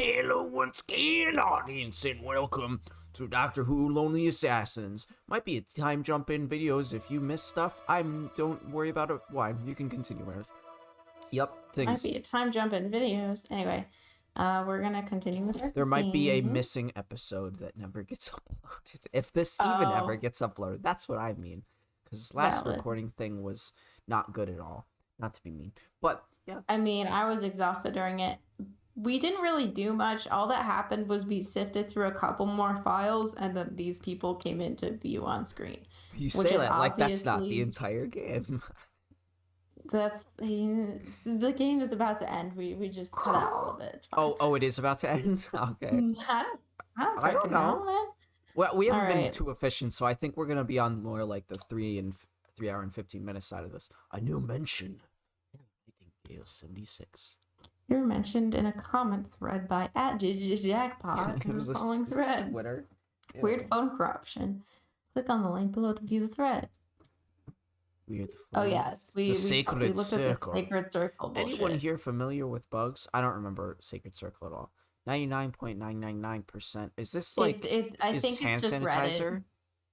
Hello once again, audience, and welcome to Doctor Who Lonely Assassins. Might be a time jump in videos if you miss stuff. Don't worry about it. Why? You can continue, Meredith. Yep, Might things. be a time jump in videos. Anyway, we're gonna continue with our There might be a game. missing episode that never gets uploaded. If this even Oh. ever gets uploaded, that's what I mean. Because this last Valid. recording thing was not good at all. Not to be mean, but yeah. I mean, I was exhausted during it. We didn't really do much. All that happened was we sifted through a couple more files, and then these people came into view on screen. You Which say is that like that's not the obviously- entire game. That's the game is about to end. We just cut out all of it. It's fine. Oh, it is about to end. Okay. I don't know. man. Well, we haven't been Alright. too efficient, so I think we're gonna be on more like the 3 hour and 15 minute side of this. A new mention. Gale 76. You were mentioned in a comment thread by @jackpot in the following thread. Twitter. Yeah. Weird phone corruption. Click on the link below to view the thread. Weird. Oh yeah, we Sacred looked Circle. at the Sacred Circle bullshit. Anyone here familiar with bugs? I don't remember Sacred Circle at all. 99.999%. Is this like? I is think this hand it's just sanitizer? Reddit.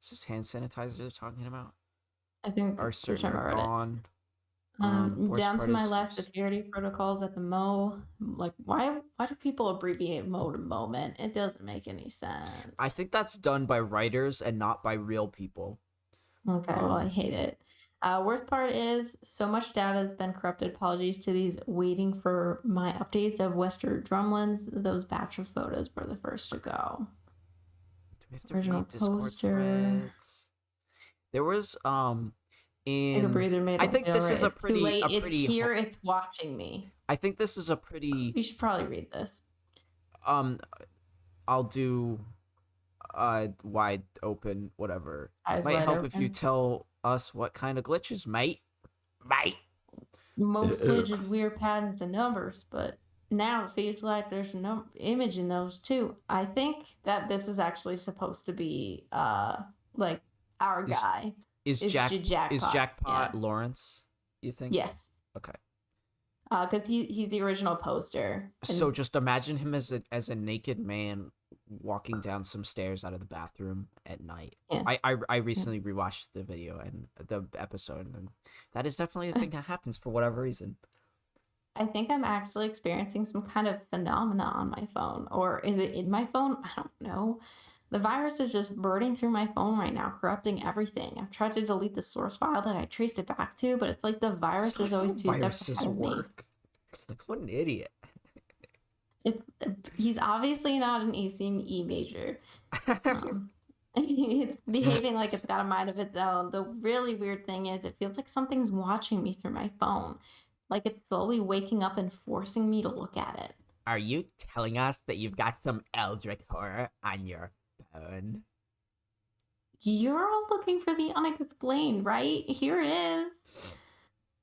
Is this hand sanitizer they're talking about? I think Our they're talking server about Reddit. gone. Down worst to part my is- left, security protocols at the Mo. Like, why do people abbreviate Mo to moment? It doesn't make any sense. I think that's done by writers and not by real people. Okay, well, I hate it. Worst part is so much data has been corrupted. Apologies to these waiting for my updates of Western Drumlins. Those batch of photos were the first to go. Do we have to Original read Discord poster. threads? There was Take a breather, made I it think feel this right. is a It's too pretty late. a pretty It's here. It's watching me. I think this is a pretty You should probably read this. I'll do wide open whatever. Eyes Might wide help if you open. tell us what kind of glitches, mate. Most glitches, weird patterns, and numbers, but now it feels like there's no image in those too. I think that this is actually supposed to be like our guy. Is It's Jackpot Jackpot, yeah. Lawrence, you think? Yes. Okay. Because he's the original poster. And So just imagine him as a naked man walking down some stairs out of the bathroom at night. Yeah. I recently rewatched the video and the episode, and that is definitely a thing that happens for whatever reason. I think I'm actually experiencing some kind of phenomena on my phone. Or is it in my phone? I don't know. The virus is just burning through my phone right now, corrupting everything. I've tried to delete the source file that I traced it back to, but it's like the virus is always two steps ahead of me. What an idiot. He's obviously not an ACME major. It's behaving like it's got a mind of its own. The really weird thing is it feels like something's watching me through my phone. Like it's slowly waking up and forcing me to look at it. Are you telling us that you've got some eldritch horror on your phone? You're all looking for the unexplained, right? Here it is.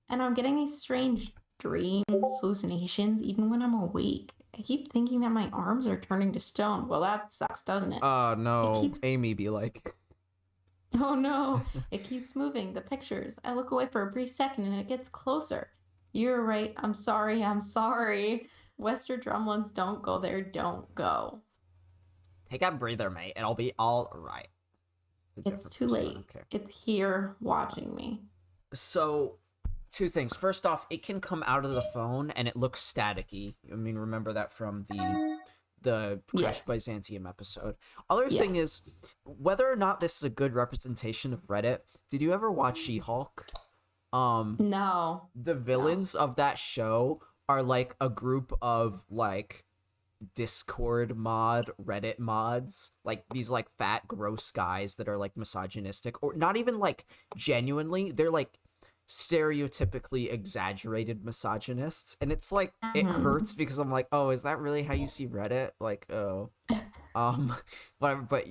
And I'm getting these strange dreams, hallucinations, even when I'm awake. I keep thinking that my arms are turning to stone. Well, that sucks, doesn't it? Oh no, keeps- Amy be like. Oh no, it keeps moving. The pictures. I look away for a brief second and it gets closer. You're right. I'm sorry. I'm sorry. Western Drumlins, don't go there. Don't go. Take a breather, mate. It'll be all right. a It's different too person, I late. don't care. It's here watching me. So, two things. First off, it can come out of the phone and it looks staticky. I mean, remember that from the Crash Yes. Byzantium episode. Other thing is, whether or not this is a good representation of Reddit, did you ever watch She-Hulk? No. The villains of that show are like a group of like Discord Reddit mods, like these like fat gross guys that are like misogynistic, or not even like genuinely, they're like stereotypically exaggerated misogynists, and it's like it hurts because I'm like, oh, is that really how you see Reddit? Like, oh, whatever. But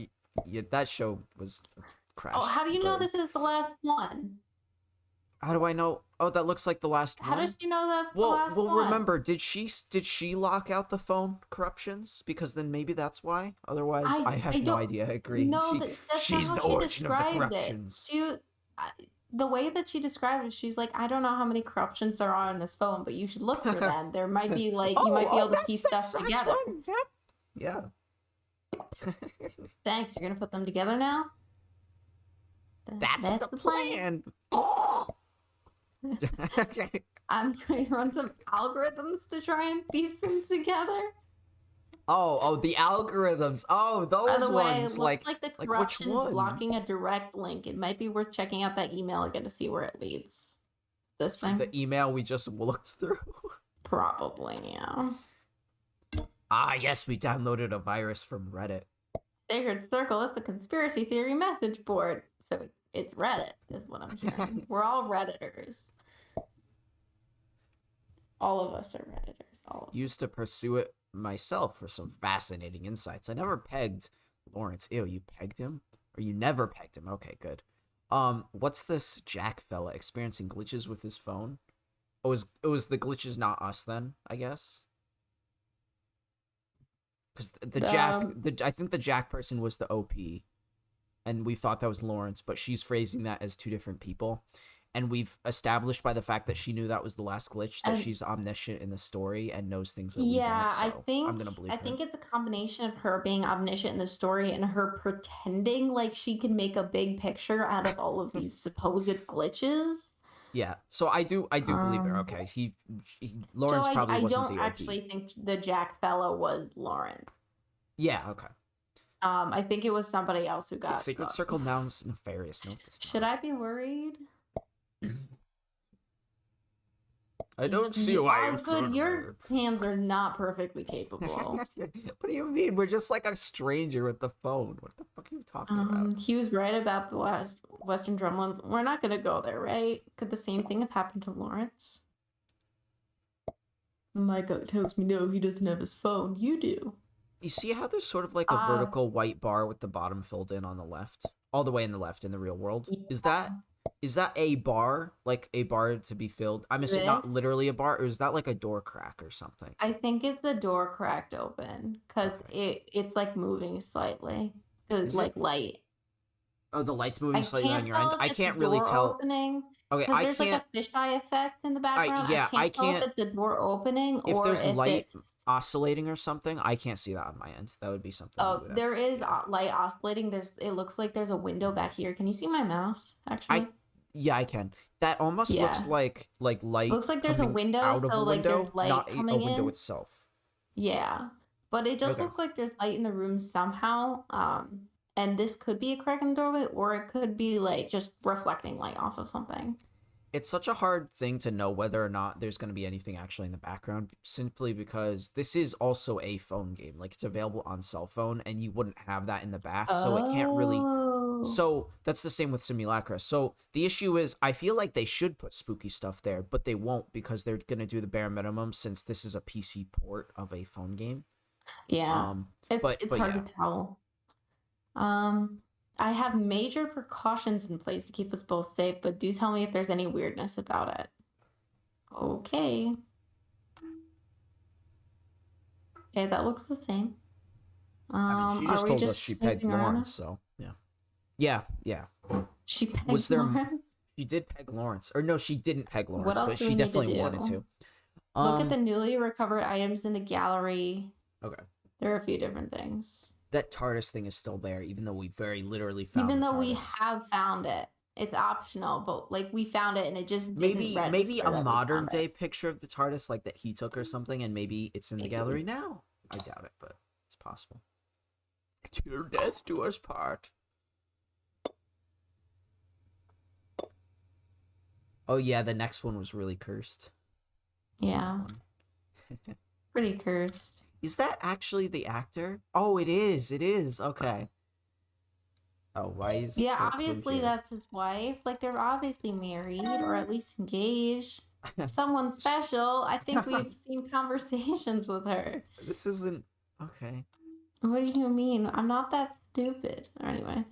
yeah, that show was crash. Oh, how do you know burn. this is the last one? How do I know? Oh, that looks like the last How one. does she know that's the Well, last one? remember, did she lock out the phone corruptions? Because then maybe that's why. Otherwise, I have no don't idea. I agree. know that's not She's how the she origin of the described it. corruptions. the way that she described it, she's like, I don't know how many corruptions there are on this phone, but you should look for them. There might be like you might be able to piece stuff that's together. one. Yep. Yeah. Thanks. You're gonna put them together now. That's the plan. I'm going to run some algorithms to try and piece them together. Oh, the algorithms. Oh, By those the way, it ones. looks like the which corruption is one? blocking a direct link. It might be worth checking out that email again to see where it leads. This thing? The email we just looked through. Probably, yeah. Ah, yes, we downloaded a virus from Reddit. Sacred Circle, it's a conspiracy theory message board. So it's Reddit, is what I'm hearing. We're all Redditors. All of us are Redditors. All of us. Used to pursue it myself for some fascinating insights. I never pegged Lawrence. Ew, you pegged him? Or you never pegged him? Okay, good. What's this Jack fella experiencing glitches with his phone? Oh, it was the glitches, not us then, I guess? Because I think the Jack person was the OP, and we thought that was Lawrence, but she's phrasing that as two different people. And we've established by the fact that she knew that was the last glitch that she's omniscient in the story and knows things that we don't. So I'm gonna believe her. I think it's a combination of her being omniscient in the story and her pretending like she can make a big picture out of all of these supposed glitches. Yeah, so I do believe her. Okay, Lawrence probably wasn't the OP. I don't actually think the Jack fellow was Lawrence. Yeah, okay. I think it was somebody else who got Sacred Circle now is nefarious. No, should I be worried? I don't see why. Osgood, your hands are not perfectly capable. What do you mean? We're just like a stranger with the phone. What the fuck are you talking about? He was right about the Western Drumlins. We're not gonna go there, right? Could the same thing have happened to Lawrence? My gut tells me no, he doesn't have his phone. You do. You see how there's sort of like a vertical white bar with the bottom filled in on the left? All the way in the left in the real world? Yeah. Is that a bar? Like a bar to be filled? I'm assuming not literally a bar, or is that like a door crack or something? I think it's the door cracked open because it's like moving slightly. Because like light. Oh, the light's moving slightly on your end. I can't really tell. Opening. Okay, there's like a fisheye effect in the background. I can't tell if it's a door opening or if there's light oscillating or something. I can't see that on my end. That would be something. Oh, there is light oscillating. It looks like there's a window back here. Can you see my mouse? Actually, yeah, I can. That almost looks like light. Looks like there's a window, so like there's light not coming a window in. itself. Yeah, but it does look like there's light in the room somehow. And this could be a crack in the doorway, or it could be like just reflecting light off of something. It's such a hard thing to know whether or not there's going to be anything actually in the background, simply because this is also a phone game. Like, it's available on cell phone, and you wouldn't have that in the back, so it can't really... So that's the same with Simulacra. So the issue is, I feel like they should put spooky stuff there, but they won't, because they're going to do the bare minimum since this is a PC port of a phone game. Yeah, it's hard to tell. I have major precautions in place to keep us both safe, but do tell me if there's any weirdness about it. Okay. Okay, that looks the same. I mean, she just told us she pegged Lawrence, so yeah. Yeah. She pegged Lawrence? She did peg Lawrence. Or no, she didn't peg Lawrence, but she definitely wanted to. Look at the newly recovered items in the gallery. Okay. There are a few different things. That TARDIS thing is still there, even though we very literally found it. Even though we have found it. It's optional, but like we found it and it just didn't register. Maybe a modern day picture of the TARDIS like that he took or something, and maybe it's in the gallery now. I doubt it, but it's possible. Till death do us part. Oh yeah, the next one was really cursed. Yeah. Pretty cursed. Is that actually the actor? Oh, it is. It is. Okay. Oh, why is... Yeah, obviously that's his wife. Like, they're obviously married, or at least engaged. Someone special. I think we've seen conversations with her. This isn't... Okay. What do you mean? I'm not that stupid. Anyway.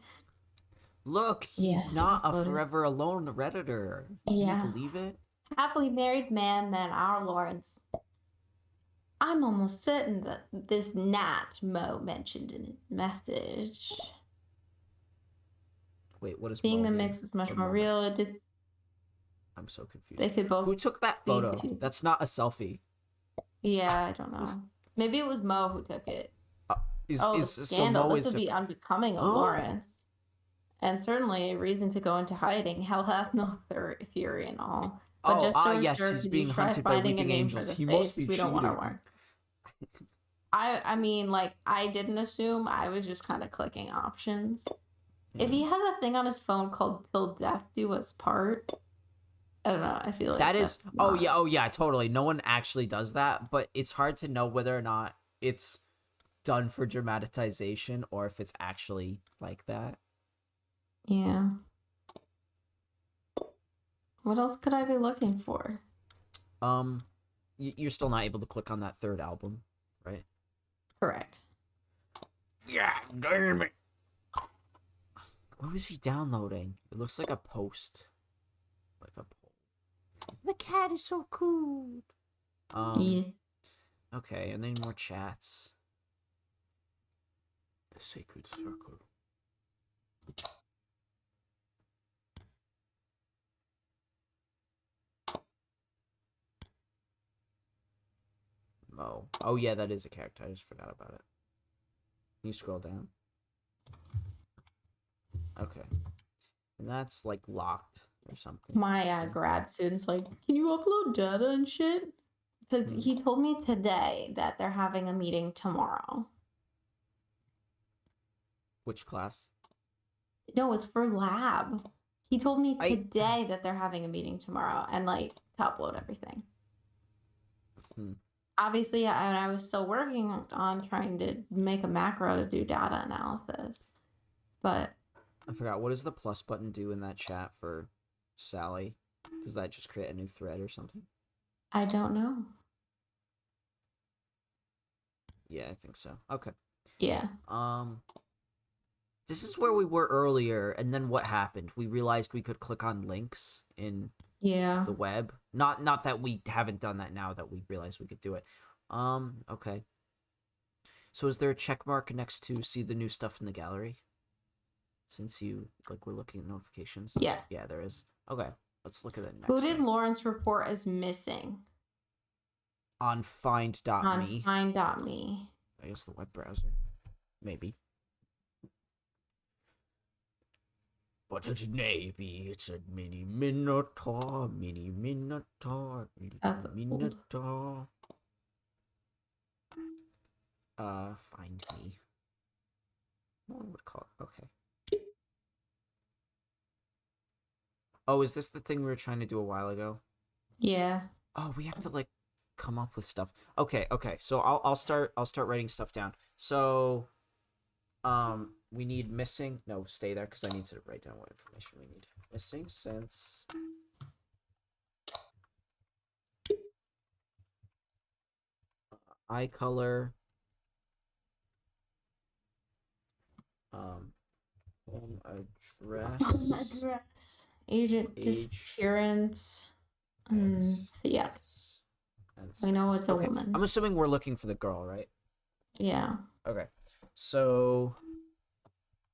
Look, he's not a forever alone Redditor. Can you believe it? Happily married man, then our Lawrence. I'm almost certain that this not Mo mentioned in his message. Wait, what is seeing the mix is much more real. I'm so confused. They could both Who took that be photo? two. That's not a selfie. Yeah, I don't know. Maybe it was Mo who took it. Uh, Oh, the so scandal. Mo This is would be unbecoming of oh Lawrence. And certainly a reason to go into hiding. Hell hath no fury and all. But just to yes, ensure, he's could you being try hunted by finding a weeping name for angels. the He must face? be We don't want to cheating. work. I mean, like, I didn't assume. I was just kind of clicking options. Yeah. If he has a thing on his phone called "Till Death Do Us Part," I don't know. I feel like That is that's not... oh yeah, totally. No one actually does that, but it's hard to know whether or not it's done for dramatization or if it's actually like that. Yeah. What else could I be looking for? You're still not able to click on that third album, right? Correct. Yeah, damn it. What was he downloading? It looks like a post. Like a poll. The cat is so cool. Yeah. Okay, and then more chats. The sacred circle. Mo. Oh yeah, that is a character. I just forgot about it. Can you scroll down? Okay. And that's like locked or something. My grad students like, can you upload data and shit? Because he told me today that they're having a meeting tomorrow. Which class? No, it's for lab. He told me today that they're having a meeting tomorrow and like to upload everything. Obviously, I was still working on trying to make a macro to do data analysis, but I forgot. What does the plus button do in that chat for Sally? Does that just create a new thread or something? I don't know. Yeah, I think so. Okay. Yeah. This is where we were earlier, and then what happened? We realized we could click on links in the web. Not that we haven't done that now that we realized we could do it. Okay. So is there a check mark next to see the new stuff in the gallery? Since you we're looking at notifications. Yes. Yeah, there is. Okay. Let's look at it next. Who did Lawrence report as missing? On find.me. On find.me. I guess the web browser. Maybe. But it may be it's a mini minotaur. That's minotaur. Find me. No one would call it. Okay. Oh, is this the thing we were trying to do a while ago? Yeah. Oh, we have to come up with stuff. Okay. So I'll start writing stuff down. So we need missing. No, stay there because I need to write down what information we need. Missing since eye color. Home address. Home address. Agent disappearance. So yeah. We know it's a woman. I'm assuming we're looking for the girl, right? Yeah. Okay. So,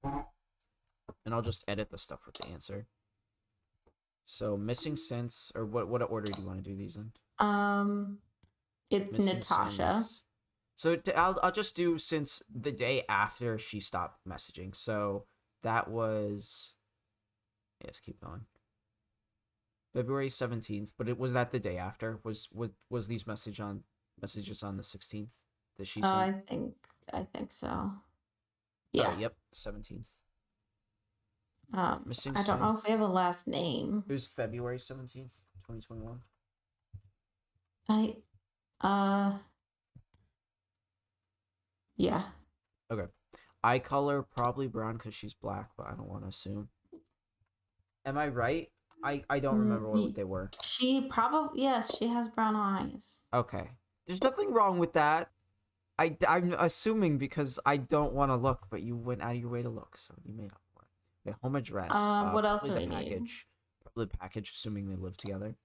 and I'll just edit the stuff with the answer. So missing since, or what order do you want to do these in? It's missing Natasha. Since. So I'll just do since the day after she stopped messaging. So that was, yes, keep going. February 17th, but it was that the day after. Was these messages on the 16th that she sent? I think so. Yeah. Oh, yep, 17th. Missing I don't know if they have a last name. It was February 17th, 2021. Yeah. Okay. Eye color probably brown because she's black, but I don't want to assume. Am I right? I don't remember what they were. She probably, yes, she has brown eyes. Okay. There's nothing wrong with that. I'm assuming because I don't want to look, but you went out of your way to look, so you made up for it. Okay, home address. What else do we package. need? Probably the package, assuming they live together.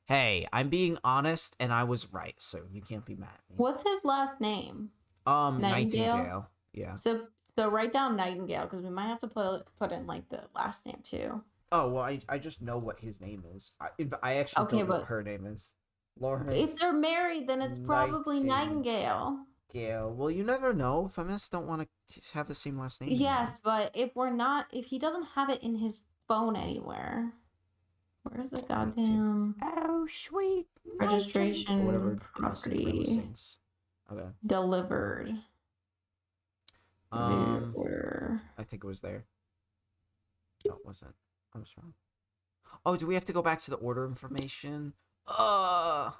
Hey, I'm being honest, and I was right, so you can't be mad at me. What's his last name? Nightingale. Yeah. So write down Nightingale because we might have to put in the last name too. Oh well, I just know what his name is. I actually Okay, don't know what but her name is. if Lawrence they're married, then it's probably Nightingale. Nightingale. Well, you never know. Feminists don't want to have the same last name anymore. Yes, but if he doesn't have it in his phone anywhere, where's the goddamn Oh, sweet Nightingale. Or registration whatever Cinderella property sings. Okay. delivered? View Um, order. I think it was there. No, it wasn't. I was wrong. Oh, do we have to go back to the order information? Write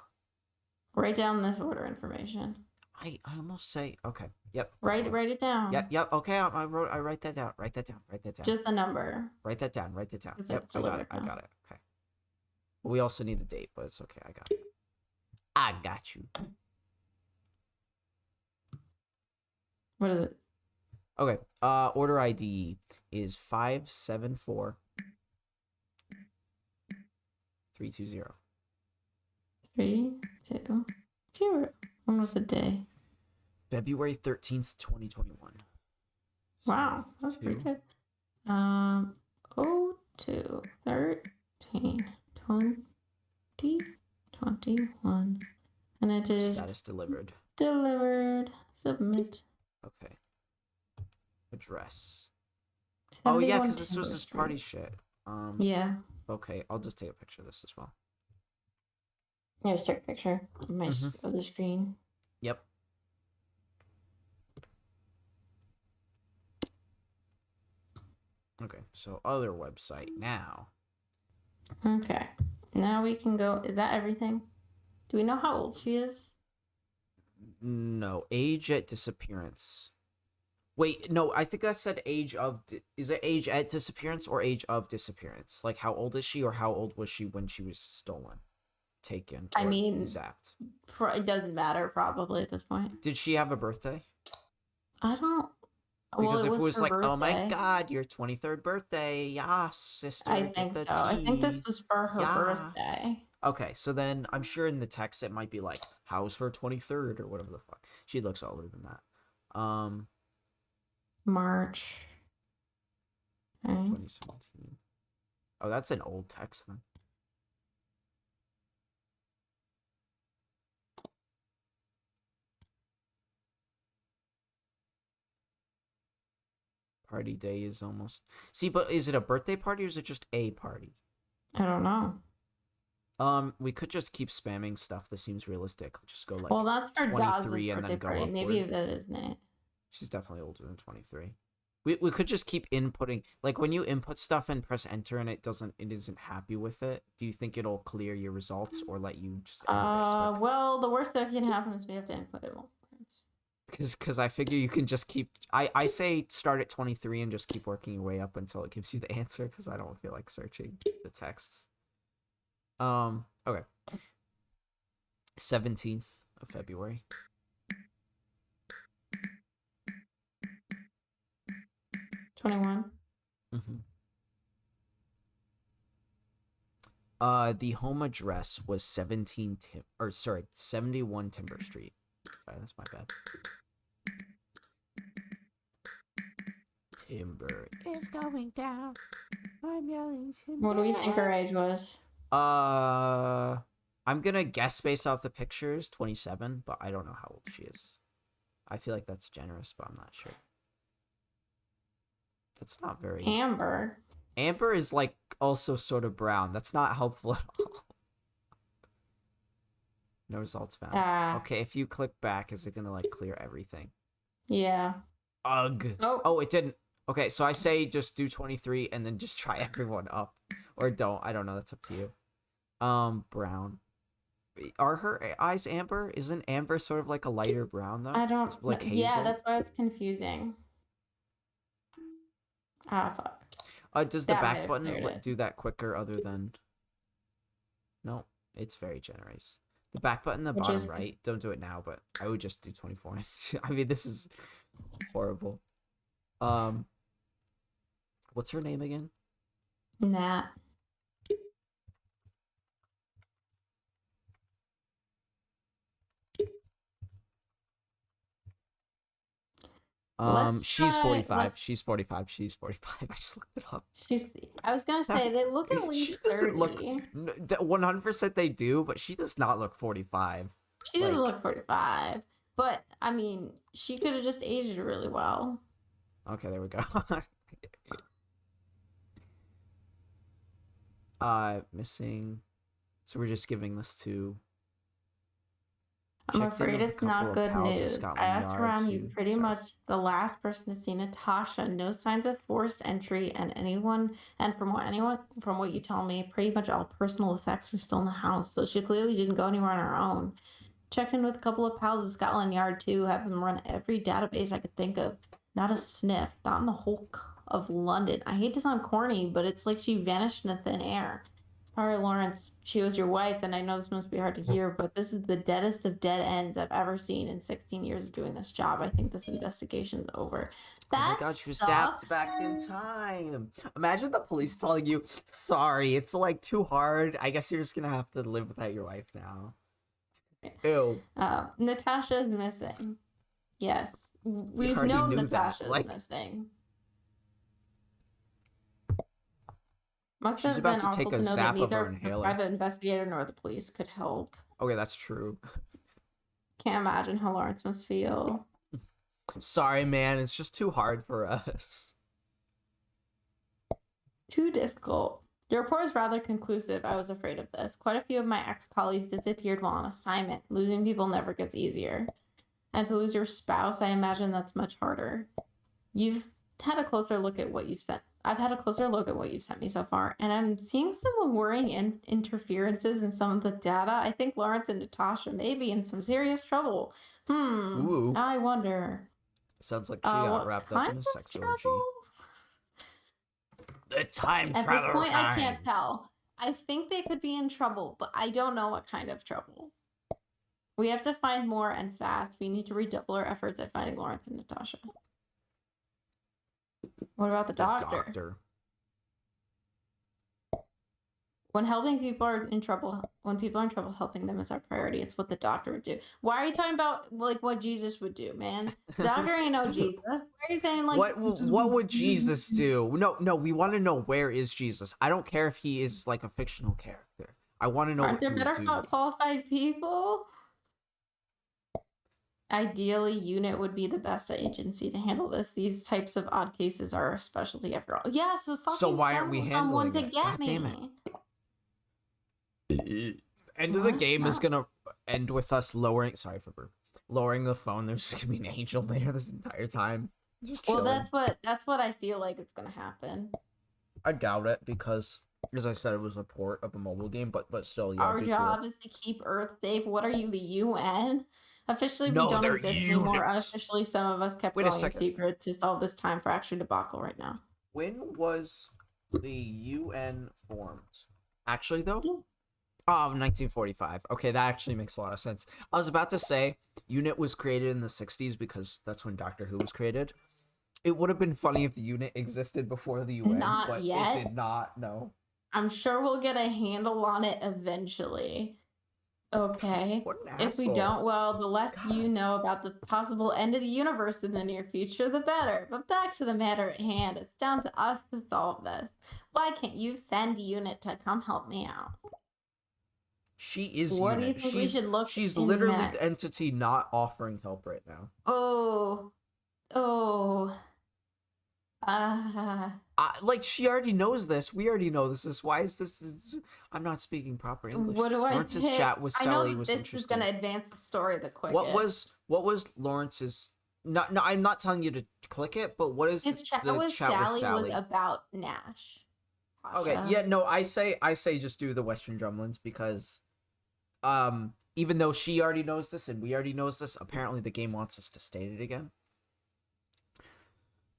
down this order information. I almost say okay. Yep. Write it down. Yep. Okay. I write that down. Write that down. Write that down. Just the number. Write that down. Write that down. Because Yep. it's delivered I now. got it. Okay. We also need the date, but it's okay. I got it. I got you. What is it? Okay. Order ID is 574 320. 3, 2, 0. When was the day? February 13th, 2021. Wow, that's pretty good. 02 13 20 21, and it is Status delivered. delivered. Submit. Okay. Address. Oh yeah, because this was Timber his party Street. shit. Yeah. Okay, I'll just take a picture of this as well. Here's a picture of my of the screen. Yep. Okay, so other website now. Okay. Now we can go. Is that everything? Do we know how old she is? No, age at disappearance. Wait, no, I think that said age of... Is it age at disappearance or age of disappearance? Like, how old is she or how old was she when she was stolen, taken, or I mean, zapped? it doesn't matter probably at this point. Did she have a birthday? I don't... Because well, if it was her like, birthday. oh my god, your 23rd birthday, yeah, sister, I get think the so. I think this tea. was for her Yes. birthday. Okay, so then I'm sure in the text it might be like, how's her 23rd or whatever the fuck. She looks older than that. March. Okay. 2017. Oh, that's an old text then. Party day is almost... See, but is it a birthday party or is it just a party? I don't know. We could just keep spamming stuff that seems realistic. Just go like, well, that's for 23 Daz's and birthday then go party. upward. Maybe that isn't it. She's definitely older than 23. We could just keep inputting, like when you input stuff and press enter and it isn't happy with it. Do you think it'll clear your results or let you just edit it quick? Well, the worst that can happen is we have to input it multiple times. Because I figure you can just keep... I say start at 23 and just keep working your way up until it gives you the answer, because I don't feel like searching the texts. Okay. 17th of February. $21. The home address was 71 Timber Street. Sorry, that's my bad. Timber is going down. I'm yelling timber. What do we think her age was? I'm gonna guess based off the pictures, 27, but I don't know how old she is. I feel like that's generous, but I'm not sure. That's not very... Amber. Amber is like also sort of brown. That's not helpful at all. No results found. Okay, if you click back, is it gonna like clear everything? Yeah. Ugh. Oh, it didn't. Okay, so I say just do 23 and then just try everyone up. Or don't. I don't know. That's up to you. Brown. Are her eyes amber? Isn't amber sort of like a lighter brown though? I don't... It's like hazel. Yeah, that's why it's confusing. Ah, fuck. Does the back button do that quicker other than... No, it's very generous. The back button, the bottom right, don't do it now, but I would just do 24. I mean, this is horrible. What's her name again? Nat. Let's She's try. 45. Let's. She's 45. She's 45. I just looked it up. She's. I was gonna say they look at She least doesn't look 30. 100% they do, but she does not look 45. She doesn't Like, look 45, but I mean, she could have just aged really well. okay, there we go. Missing. So we're just giving this to. I'm Checked in afraid with a it's couple not of good pals at news. I Scotland asked Yard around you, to. pretty Sorry. much the last person to see Natasha. No signs of forced entry, and from what you tell me, pretty much all personal effects are still in the house. So she clearly didn't go anywhere on her own. Checked in with a couple of pals at Scotland Yard too. Had them run every database I could think of. Not a sniff. Not in the whole of London. I hate to sound corny, but it's like she vanished into thin air. Sorry, Lawrence. She was your wife, and I know this must be hard to hear, but this is the deadest of dead ends I've ever seen in 16 years of doing this job. I think this investigation's over. Oh my That god, she was dapped sucks. back in time. Imagine the police telling you, sorry, it's like too hard. I guess you're just gonna have to live without your wife now. Ew. Natasha is missing. Yes. We We've already known knew that. Natasha's Like, missing. Must she's have about been to take awful a to know that zap of her neither the inhaler. private investigator nor the police could help. Okay, that's true. Can't imagine how Lawrence must feel. Sorry, man, it's just too hard for us. Too difficult. The report is rather conclusive. I was afraid of this. Quite a few of my ex-colleagues disappeared while on assignment. Losing people never gets easier. And to lose your spouse, I imagine that's much harder. You've had a closer look at what you've sent. I've had a closer look at what you've sent me so far, and I'm seeing some worrying interferences in some of the data. I think Lawrence and Natasha may be in some serious trouble. Ooh. I wonder. Sounds like she got What wrapped up kind in a of sex orgy. trouble? The time At this travel point, I can't times. tell. I think they could be in trouble, but I don't know what kind of trouble. We have to find more and fast. We need to redouble our efforts at finding Lawrence and Natasha. What about the doctor? When people are in trouble, helping them is our priority. It's what the doctor would do. Why are you talking about like what Jesus would do, man? The doctor ain't no Jesus. Why are you saying like what would Jesus do? No, we want to know, where is Jesus? I don't care if he is like a fictional character. I want to know Aren't what there he would better do. qualified people? Ideally, unit would be the best agency to handle this. These types of odd cases are a specialty after all. Yeah, so fucking why aren't we someone handling to it? get God damn me. End of the game is gonna end with us lowering the phone. There's just gonna be an angel there this entire time. Just chilling. Well, that's what I feel like it's gonna happen. I doubt it, because as I said, it was a port of a mobile game, but still, yeah. Our job is to keep Earth safe. What are you, the UN? Officially, we No, don't they're exist anymore. units. Unofficially, some of us kept Wait a going in second. secret to solve this time fracture debacle right now. When was the UN formed? Actually, though? Yeah. Oh, 1945. Okay, that actually makes a lot of sense. I was about to say UNIT was created in the 60s because that's when Doctor Who was created. It would have been funny if the UNIT existed before the UN, Not but yet. it did not. No. I'm sure we'll get a handle on it eventually. Okay. What an If we asshole. don't, well, the less God. you know about the possible end of the universe in the near future, the better. But back to the matter at hand. It's down to us to solve this. Why can't you send UNIT to come help me out? She is What do you UNIT. think we should look She's in literally next? the entity not offering help right now. Oh. Like, she already knows this. We already know this. Why is this? I'm not speaking proper English. What do I Lawrence's pick? chat with I know Sally that was this interesting. is going to advance the story the quickest. What was Lawrence's? No, I'm not telling you to click it, but what is His chat the with chat with Sally was Sally? about Nash. Okay, Tasha. yeah, no, I say just do the Western Drumlins, because even though she already knows this and we already knows this, apparently the game wants us to state it again.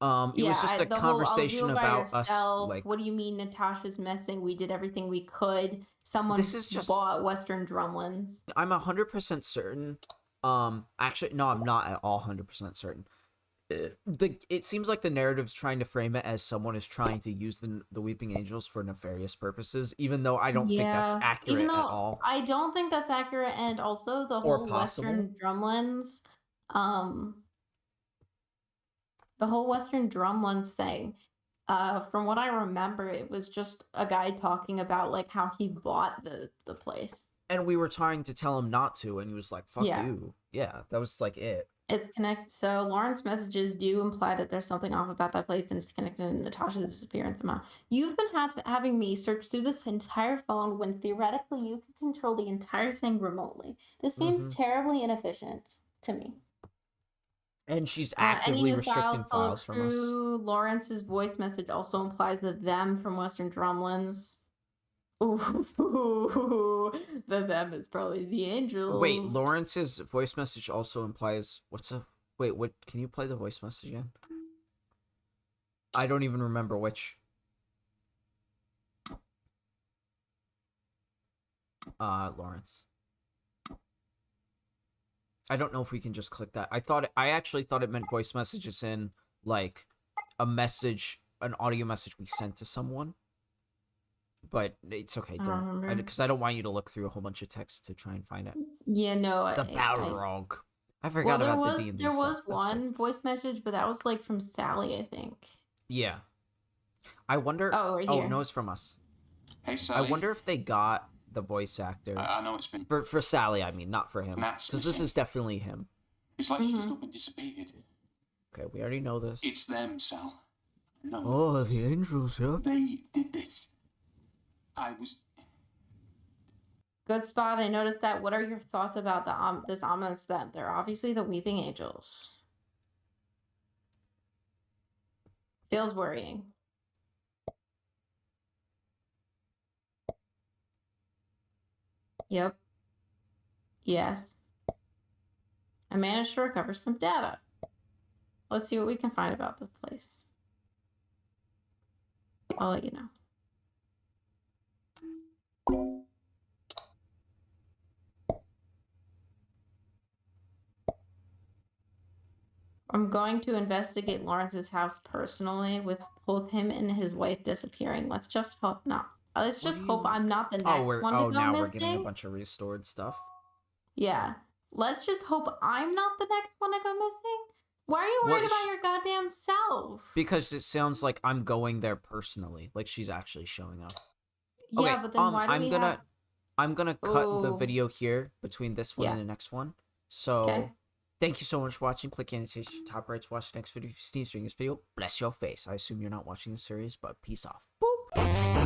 It was just a conversation about us, like, what do you mean Natasha's missing? We did everything we could. Someone bought Western Drumlins. I'm 100% certain. Actually, no, I'm not at all 100% certain. It seems like the narrative's trying to frame it as someone is trying to use the Weeping Angels for nefarious purposes, even though I don't think that's accurate at all. I don't think that's accurate, and also the whole Western Drumlins, The whole Western Drumlins thing. From what I remember, it was just a guy talking about like how he bought the place. And we were trying to tell him not to, and he was like, "Fuck Yeah, you." Yeah, that was like it. it's connected. So Lauren's messages do imply that there's something off about that place, and it's connected to Natasha's disappearance. You've been having me search through this entire phone when theoretically you could control the entire thing remotely. This seems Mm-hmm. terribly inefficient to me. And she's Any actively new files restricting to look files from us. through? Lawrence's voice message also implies that them from Western Drumlins. Ooh, the them is probably the Wait, angels. Lawrence's voice message also implies what's a wait, what can you play the voice message again? I don't even remember which Lawrence. I don't know if we can just click that. I actually thought it meant voice messages in like a message, an audio message we sent to someone. But it's okay, I don't don't. remember. Because I don't want you to look through a whole bunch of text to try and find it. Yeah, no, The Balrog. I well, forgot about the D&D there stuff. was That's good. one voice message, but that was like from Sally, I think. Yeah. I wonder. Oh, right Oh, here. no, it's from us. Hey, I Sally. wonder if they got the voice actor. I know it's been For Sally, I mean, not for him. Matt's Because this missing. is definitely him. It's like she just up and disappeared. Okay, we already know this. It's them, Sal. No, Oh, the angels, yeah. they did this. I was. Good spot. I noticed that. What are your thoughts about the this ominous them? They're obviously the weeping angels. Feels worrying. Yep. Yes. I managed to recover some data. Let's see what we can find about the place. I'll let you know. I'm going to investigate Lawrence's house personally with both him and his wife disappearing. Let's just hope not. Let's just hope I'm not the next one to go now missing. we're getting a bunch of restored stuff. Yeah. Let's just hope I'm not the next one to go missing. Why are you worried about your goddamn self? Because it sounds like I'm going there personally, like she's actually showing up. Yeah, Okay, but then why do we have... I'm gonna cut the Ooh. video here between this one Yeah. and the next one. So, Okay. thank you so much for watching. Click annotation top right to watch the next video. If you're during this video, bless your face. I assume you're not watching the series, but peace off. Boop.